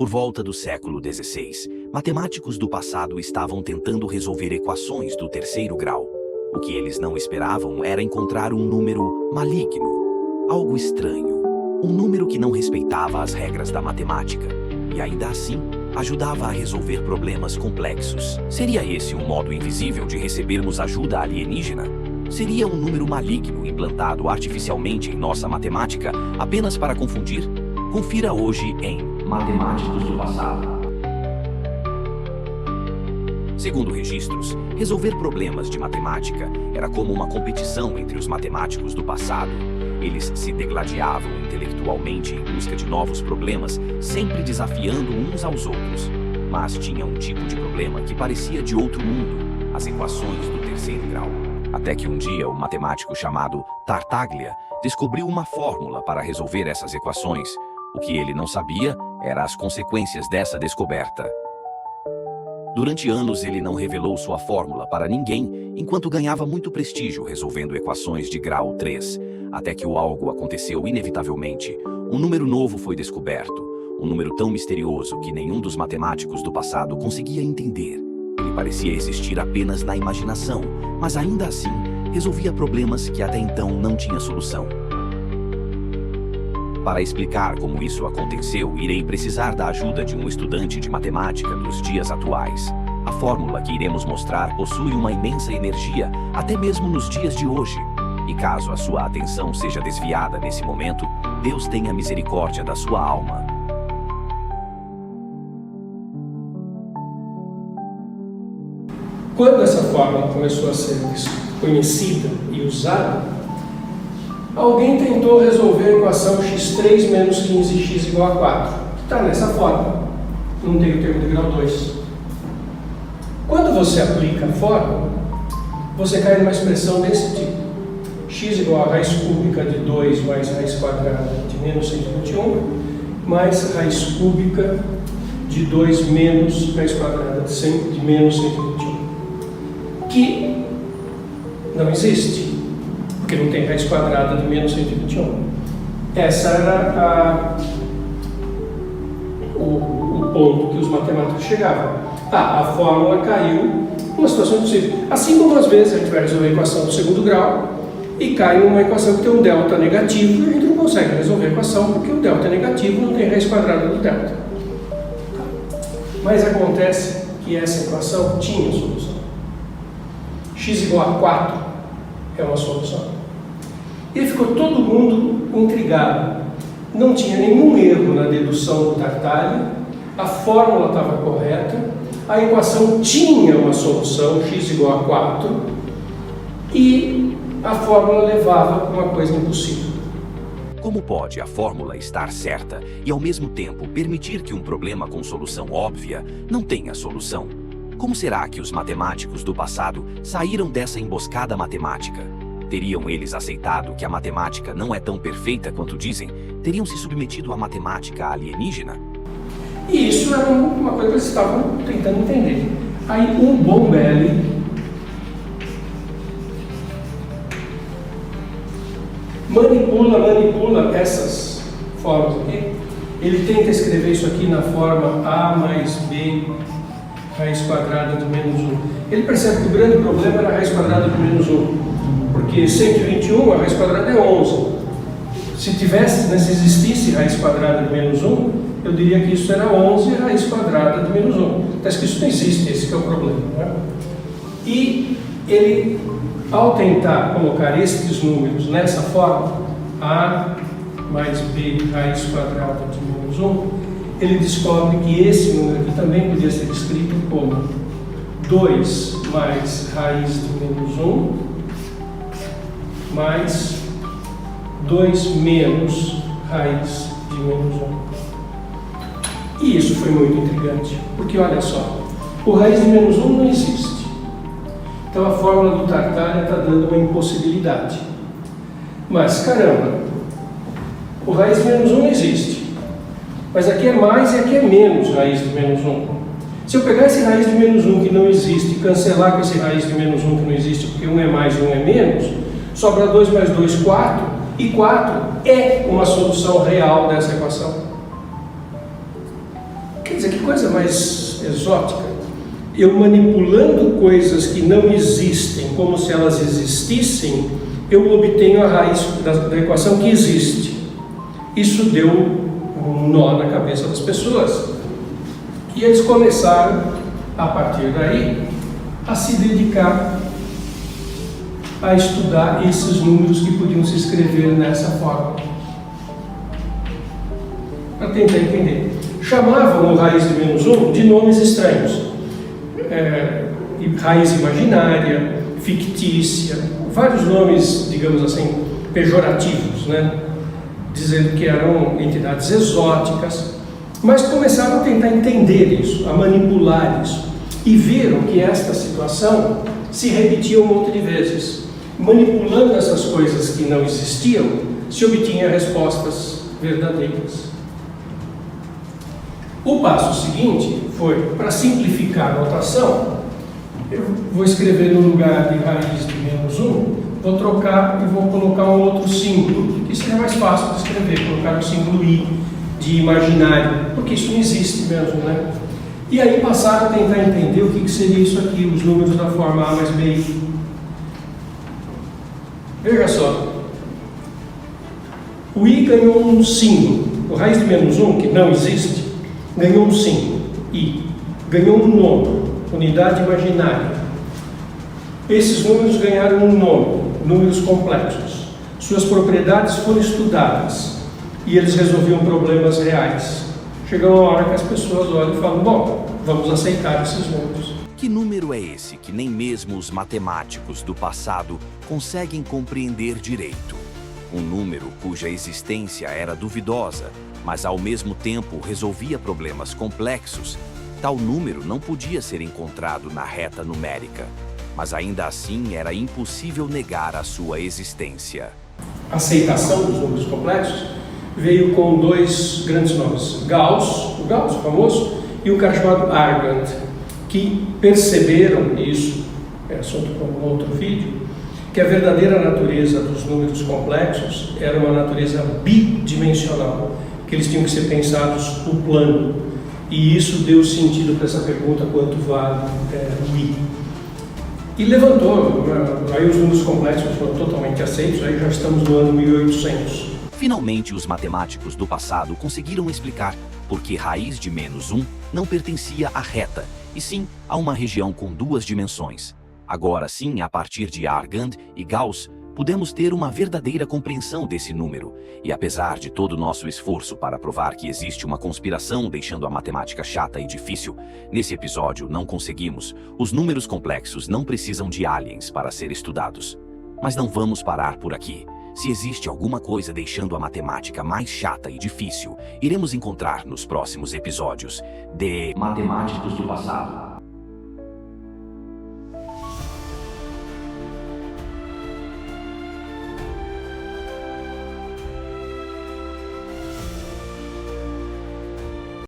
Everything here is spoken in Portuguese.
Por volta do século XVI, matemáticos do passado estavam tentando resolver equações do terceiro grau. O que eles não esperavam era encontrar um número maligno, algo estranho, um número que não respeitava as regras da matemática e ainda assim ajudava a resolver problemas complexos. Seria esse um modo invisível de recebermos ajuda alienígena? Seria um número maligno implantado artificialmente em nossa matemática apenas para confundir? Confira hoje em Matemáticos do Passado. Segundo registros, resolver problemas de matemática era como uma competição entre os matemáticos do passado. Eles se degladiavam intelectualmente em busca de novos problemas, sempre desafiando uns aos outros. Mas tinha um tipo de problema que parecia de outro mundo: as equações do terceiro grau. Até que um dia um matemático chamado Tartaglia descobriu uma fórmula para resolver essas equações. O que ele não sabia eram as consequências dessa descoberta. Durante anos ele não revelou sua fórmula para ninguém, enquanto ganhava muito prestígio resolvendo equações de grau 3, até que algo aconteceu inevitavelmente. Um número novo foi descoberto, um número tão misterioso que nenhum dos matemáticos do passado conseguia entender. Ele parecia existir apenas na imaginação, mas ainda assim resolvia problemas que até então não tinha solução. Para explicar como isso aconteceu, irei precisar da ajuda de um estudante de matemática dos dias atuais. A fórmula que iremos mostrar possui uma imensa energia, até mesmo nos dias de hoje. E caso a sua atenção seja desviada nesse momento, Deus tenha misericórdia da sua alma. Quando essa fórmula começou a ser conhecida e usada, alguém tentou resolver a equação x3 menos 15x igual a 4, que está nessa fórmula, não tem o termo de grau 2. Quando você aplica a fórmula, você cai numa expressão desse tipo: x igual a raiz cúbica de 2 mais raiz quadrada de menos 121, mais raiz cúbica de 2 menos raiz quadrada de menos 121, que não existe, porque não tem raiz quadrada de menos 121. Essa era o ponto que os matemáticos chegavam. A fórmula caiu numa situação impossível. Assim como às vezes a gente vai resolver a equação do segundo grau e cai numa equação que tem um delta negativo e a gente não consegue resolver a equação porque o delta negativo não tem raiz quadrada do delta. Mas acontece que essa equação tinha solução. X igual a 4 é uma solução. E ficou todo mundo intrigado. Não tinha nenhum erro na dedução do Tartaglia, a fórmula estava correta, a equação tinha uma solução, x igual a 4, e a fórmula levava a uma coisa impossível. Como pode a fórmula estar certa e ao mesmo tempo permitir que um problema com solução óbvia não tenha solução? Como será que os matemáticos do passado saíram dessa emboscada matemática? Teriam eles aceitado que a matemática não é tão perfeita quanto dizem? Teriam se submetido à matemática alienígena? E isso era uma coisa que eles estavam tentando entender. Aí o Bombelli manipula essas formas aqui. Ele tenta escrever isso aqui na forma a mais b raiz quadrada de menos 1. Ele percebe que o grande problema era a raiz quadrada de menos 1. Porque 121, a raiz quadrada é 11. Se existisse raiz quadrada de menos 1, eu diria que isso era 11 raiz quadrada de menos 1. Mas que isso não existe, esse que é o problema. Né? E ele, ao tentar colocar estes números nessa forma, a mais b raiz quadrada de menos 1, ele descobre que esse número aqui também podia ser escrito como 2 mais raiz de menos 1 mais 2 menos raiz de menos 1. E isso foi muito intrigante, porque olha só, o raiz de menos 1 não existe. Então a fórmula do Tartaglia está dando uma impossibilidade. Mas caramba, o raiz de menos 1 existe. Mas aqui é mais e aqui é menos raiz de menos 1. Se eu pegar esse raiz de menos 1 que não existe e cancelar com esse raiz de menos 1 que não existe, porque 1 é mais e 1 é menos, sobra 2 mais 2, 4, e 4 é uma solução real dessa equação. Quer dizer, que coisa mais exótica. Eu manipulando coisas que não existem como se elas existissem, eu obtenho a raiz da equação que existe. Isso deu um nó na cabeça das pessoas. E eles começaram, a partir daí, a se dedicar a estudar esses números que podiam se escrever nessa forma. Para tentar entender. Chamavam o raiz de menos 1 de nomes estranhos. Raiz imaginária, fictícia, vários nomes, digamos assim, pejorativos, né? Dizendo que eram entidades exóticas, mas começaram a tentar entender isso, a manipular isso, e viram que esta situação se repetia um monte de vezes. Manipulando essas coisas que não existiam, se obtinha respostas verdadeiras. O passo seguinte foi, para simplificar a notação, eu vou escrever no lugar de raiz de menos 1, vou trocar e vou colocar um outro símbolo, que seria mais fácil de escrever, colocar o símbolo I, de imaginário, porque isso não existe mesmo, né? E aí passaram a tentar entender o que seria isso aqui, os números da forma A mais B. Veja só, o I ganhou um símbolo, o raiz de menos 1, que não existe, ganhou um símbolo, I, ganhou um nome, unidade imaginária. Esses números ganharam um nome, números complexos. Suas propriedades foram estudadas e eles resolviam problemas reais. Chegou uma hora que as pessoas olham e falam, bom, vamos aceitar esses números. Que número é esse que nem mesmo os matemáticos do passado conseguem compreender direito? Um número cuja existência era duvidosa, mas ao mesmo tempo resolvia problemas complexos. Tal número não podia ser encontrado na reta numérica, mas ainda assim era impossível negar a sua existência. A aceitação dos números complexos veio com dois grandes nomes, Gauss, o Gauss famoso, e um cara chamado Argand, que perceberam isso, é assunto para um outro vídeo, que a verdadeira natureza dos números complexos era uma natureza bidimensional, que eles tinham que ser pensados no plano. E isso deu sentido para essa pergunta, quanto vale o I. E levantou, aí os números complexos foram totalmente aceitos, aí já estamos no ano 1800. Finalmente, os matemáticos do passado conseguiram explicar por que raiz de menos 1 não pertencia à reta, e sim a uma região com duas dimensões. Agora sim, a partir de Argand e Gauss, pudemos ter uma verdadeira compreensão desse número. E apesar de todo o nosso esforço para provar que existe uma conspiração deixando a matemática chata e difícil, nesse episódio não conseguimos. Os números complexos não precisam de aliens para ser estudados. Mas não vamos parar por aqui. Se existe alguma coisa deixando a matemática mais chata e difícil, iremos encontrar nos próximos episódios de Matemáticos do Passado.